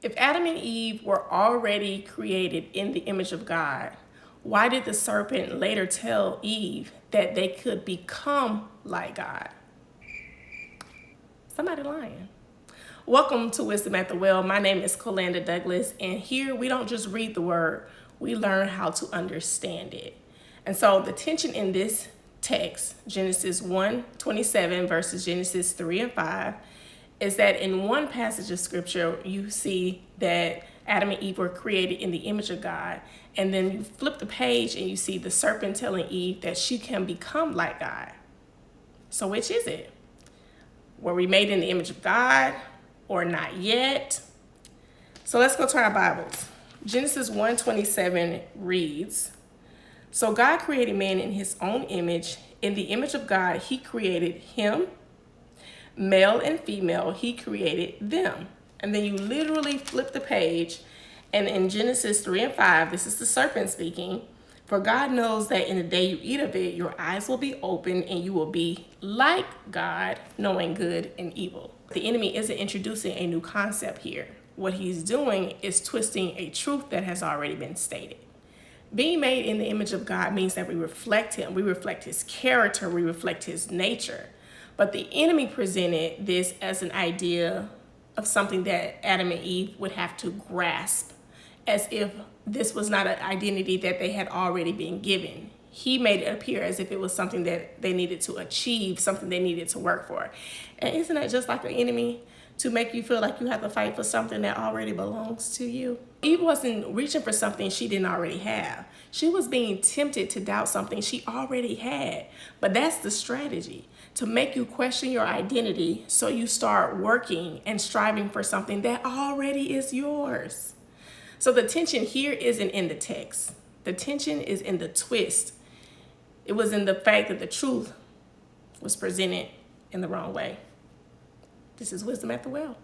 If Adam and Eve were already created in the image of God, why did the serpent later tell Eve that they could become like God? Somebody lying. Welcome to Wisdom at the Well. My name is Colanda Douglas, and here we don't just read the word, we learn how to understand it. And so the tension in this text, Genesis 1:27 versus Genesis 3 and 5, is that in one passage of scripture, you see that Adam and Eve were created in the image of God. And then you flip the page and you see the serpent telling Eve that she can become like God. So which is it? Were we made in the image of God or not yet? So let's go to our Bibles. Genesis 1:27 reads, "So God created man in his own image. In the image of God, he created him. Male and female, he created them." And then you literally flip the page, and in Genesis 3 and 5, this is the serpent speaking. "For God knows that in the day you eat of it, your eyes will be open and you will be like God, knowing good and evil." The enemy isn't introducing a new concept here. What he's doing is twisting a truth that has already been stated. Being made in the image of God means that we reflect him. We reflect his character. We reflect his nature. But the enemy presented this as an idea of something that Adam and Eve would have to grasp, as if this was not an identity that they had already been given. He made it appear as if it was something that they needed to achieve, something they needed to work for. And isn't that just like the enemy, to make you feel like you have to fight for something that already belongs to you? Eve wasn't reaching for something she didn't already have. She was being tempted to doubt something she already had. But that's the strategy, to make you question your identity so you start working and striving for something that already is yours. So the tension here isn't in the text. The tension is in the twist. It was in the fact that the truth was presented in the wrong way. This is Wisdom at the Well.